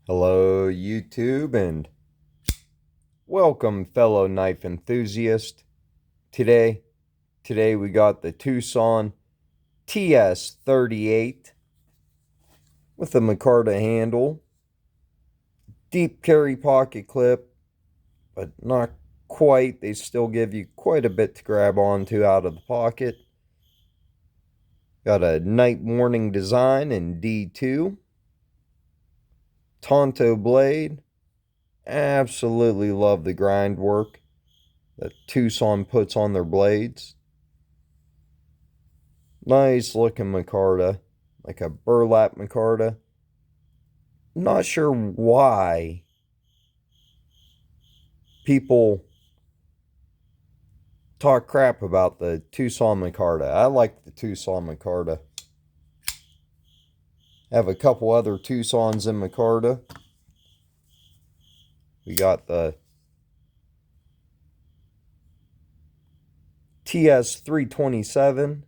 Hello YouTube and welcome fellow knife enthusiast. Today we got the Twosun ts38 with a micarta handle, deep carry pocket clip, but not quite. They still give you quite a bit to grab onto out of the pocket. Got a night morning design in D2. Tonto blade. Absolutely love the grind work that Twosun puts on their blades. Nice looking micarta, like a burlap micarta. Not sure why people talk crap about the Twosun micarta. I like the Twosun micarta. I have a couple other Twosuns in micarta. We got the ts38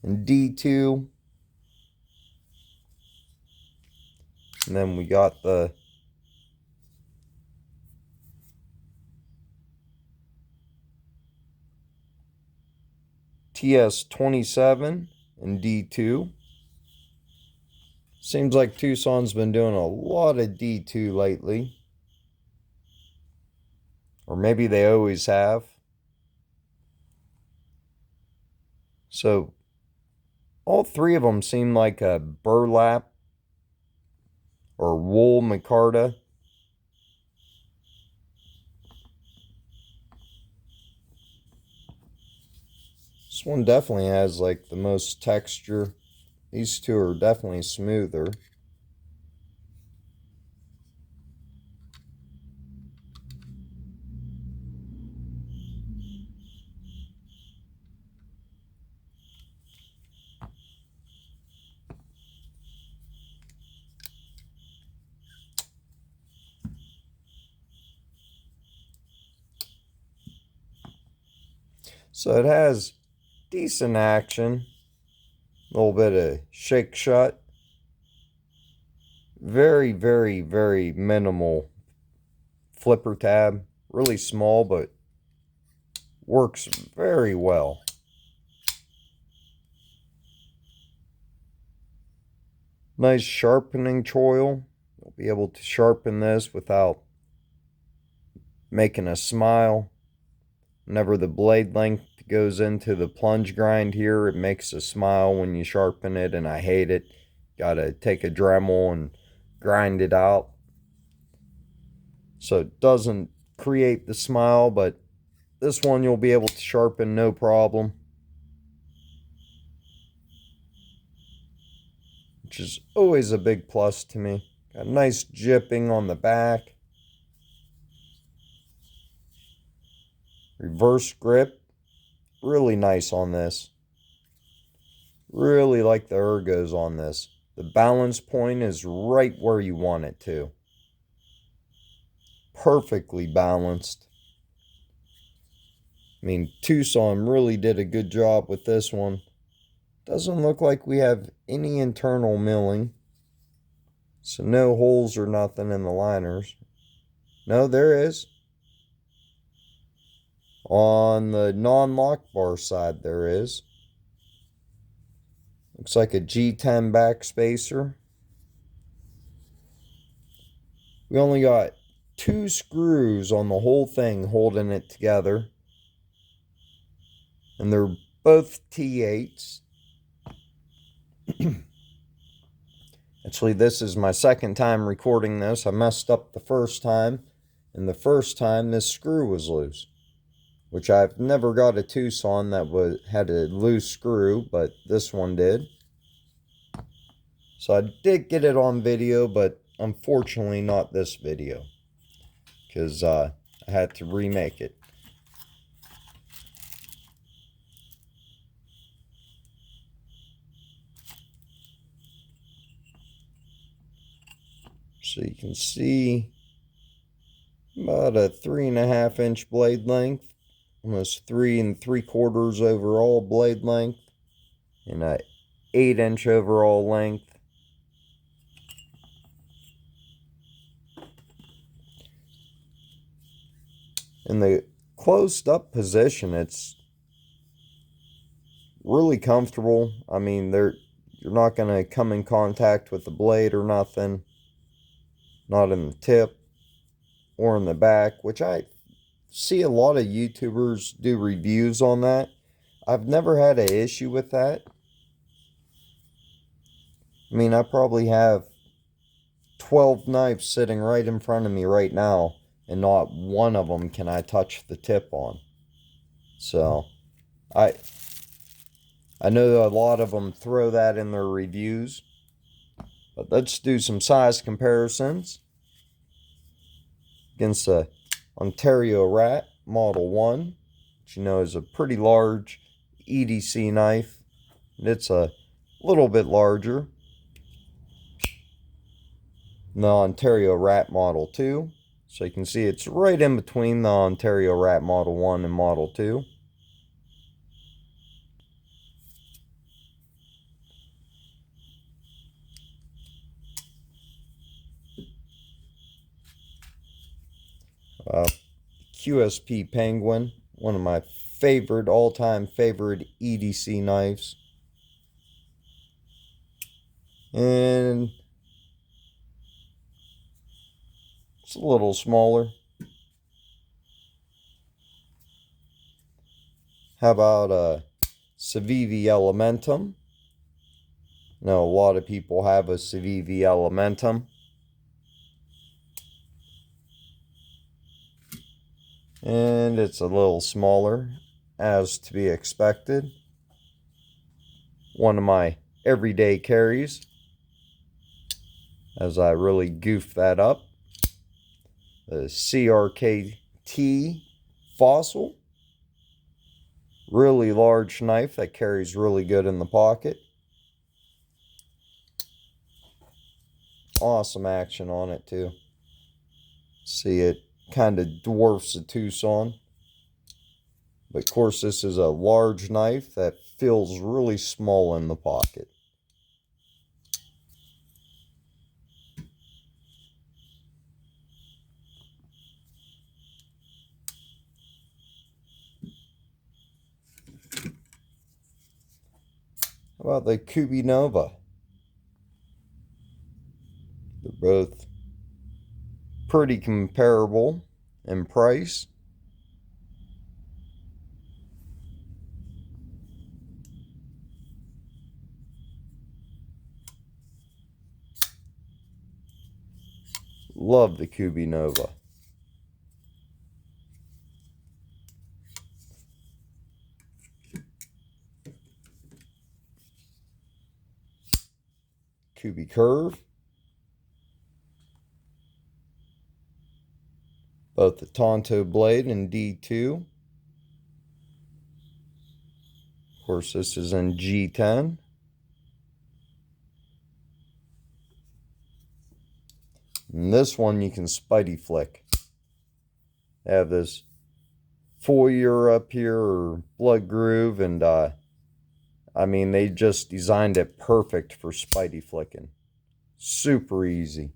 and D2. And then we got the ts27 and D2. Seems like Twosun's been doing a lot of D2 lately. Or maybe they always have. So all three of them seem like a burlap or wool micarta. This one definitely has like the most texture. These two are definitely smoother. So it has decent action, a little bit of shake shut, very minimal flipper tab, really small but works very well. Nice sharpening choil. You'll be able to sharpen this without making a smile. Whenever the blade length goes into the plunge grind here, it makes a smile when you sharpen it, and I hate it. Gotta take a Dremel and grind it out. So it doesn't create the smile, but this one you'll be able to sharpen no problem. Which is always a big plus to me. Got nice jipping on the back. Reverse grip, really nice on this. Really like the ergos on this. The balance point is right where you want it to. Perfectly balanced. I mean, Twosun really did a good job with this one. Doesn't look like we have any internal milling. So no holes or nothing in the liners. No, there is. On the non-lock bar side, there is. Looks like a G10 backspacer. We only got 2 screws on the whole thing holding it together. And they're both T8s. Actually, this is my second time recording this. I messed up the first time. And the first time, this screw was loose. Which I've never got a Twosun that had a loose screw, but this one did. So I did get it on video, but unfortunately not this video. Because I had to remake it. So you can see about a 3.5 inch blade length. Almost 3 3/4 overall blade length. And a 8 inch overall length. In the closed up position, it's really comfortable. I mean, you're not going to come in contact with the blade or nothing. Not in the tip or in the back, which I see a lot of YouTubers do reviews on that. I've never had an issue with that. I mean, I probably have 12 knives sitting right in front of me right now, and not one of them can I touch the tip on. So, I know a lot of them throw that in their reviews. But let's do some size comparisons against the Ontario Rat Model 1, which you know is a pretty large EDC knife. It's a little bit larger than the Ontario Rat Model 2. So you can see it's right in between the Ontario Rat Model 1 and Model 2. QSP Penguin, one of my favorite, all-time favorite EDC knives. And it's a little smaller. How about a Civivi Elementum? Now, a lot of people have a Civivi Elementum. And it's a little smaller, as to be expected. One of my everyday carries, as I really goof that up. The CRKT Fossil. Really large knife that carries really good in the pocket. Awesome action on it too. See, it kind of dwarfs the Twosun. But of course, this is a large knife that feels really small in the pocket. How about the Kubi Nova? They're both pretty comparable in price. Love the Kubi Nova. Kubi Curve. Both the Tonto blade and D2. Of course, this is in G10. And this one you can Spidey flick. They have this foyer up here, or blood groove, and I mean, they just designed it perfect for Spidey flicking. Super easy.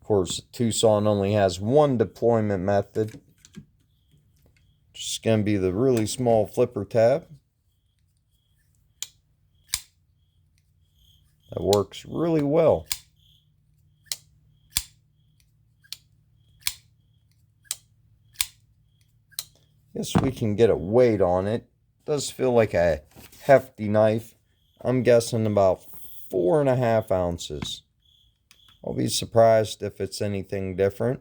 Of course, Twosun only has one deployment method. Just going to be the really small flipper tab. That works really well. Guess we can get a weight on it. Does feel like a hefty knife. I'm guessing about 4.5 ounces. I'll be surprised if it's anything different.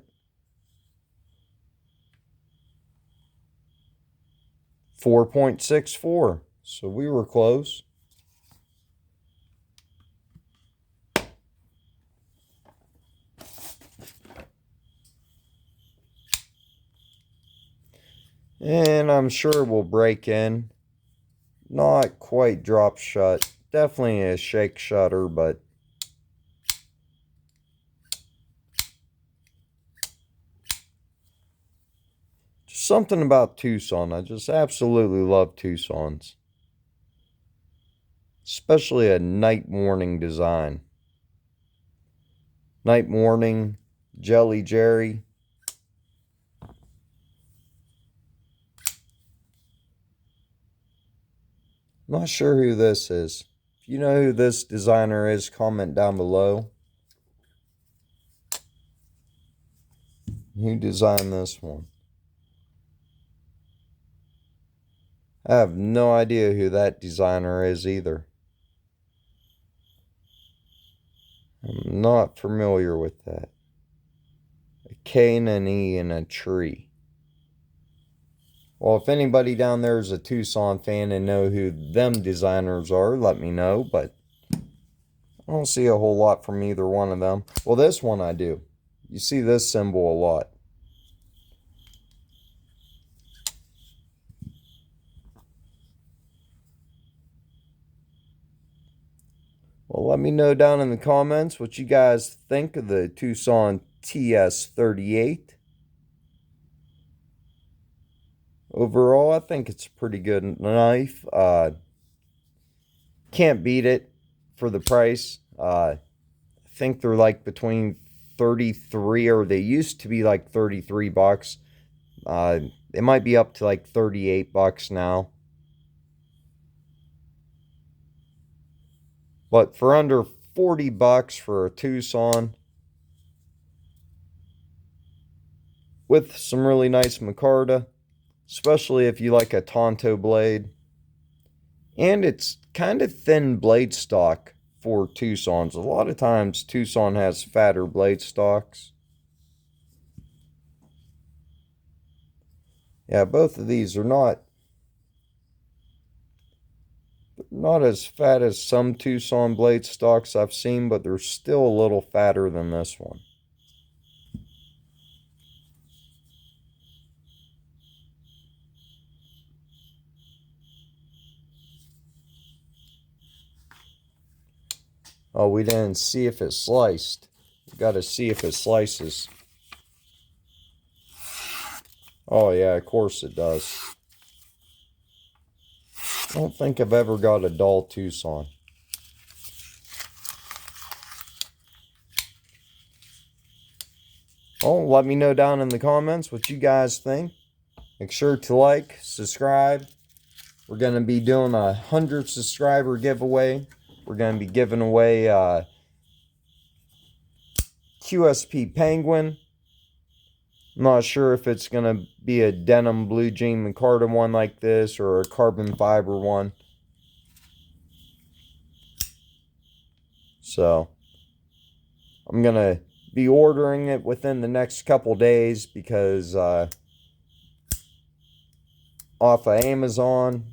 4.64. So we were close. And I'm sure we'll break in. Not quite drop shut. Definitely a shake shutter, but just something about Twosun. I just absolutely love Twosuns. Especially a night morning design. Night morning, Jelly Jerry. Not sure who this is. If you know who this designer is, comment down below. Who designed this one? I have no idea who that designer is either. I'm not familiar with that. A K and an E and a tree. Well, if anybody down there is a Twosun fan and know who them designers are, let me know. But I don't see a whole lot from either one of them. Well, this one I do. You see this symbol a lot. Well, let me know down in the comments what you guys think of the Twosun ts38. Overall, I think it's a pretty good knife. Can't beat it for the price. I think they're like between 33, or they used to be like 33 bucks. It might be up to like 38 bucks now. But for under 40 bucks for a Twosun with some really nice micarta, especially if you like a Tonto blade. And it's kind of thin blade stock for Twosuns. A lot of times Twosun has fatter blade stocks. Yeah, both of these are not as fat as some Twosun blade stocks I've seen, but they're still a little fatter than this one. Oh, we didn't see if it sliced. We got to see if it slices. Oh yeah, of course it does. I don't think I've ever got a dull Twosun. Oh, let me know down in the comments what you guys think. Make sure to like, subscribe. We're going to be doing a 100 subscriber giveaway. We're going to be giving away QSP Penguin. I'm not sure if it's going to be a denim blue jean micarta one like this or a carbon fiber one. So I'm going to be ordering it within the next couple days because off of Amazon,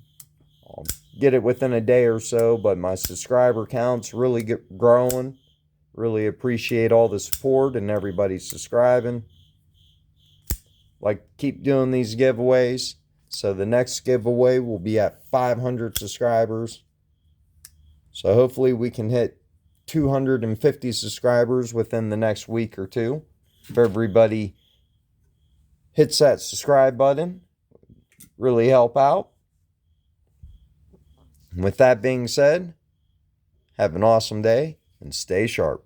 I'll get it within a day or so, but my subscriber count's really growing. Really appreciate all the support and everybody subscribing. Like, keep doing these giveaways. So the next giveaway will be at 500 subscribers. So hopefully we can hit 250 subscribers within the next week or two. If everybody hits that subscribe button, really help out. With that being said, have an awesome day and stay sharp.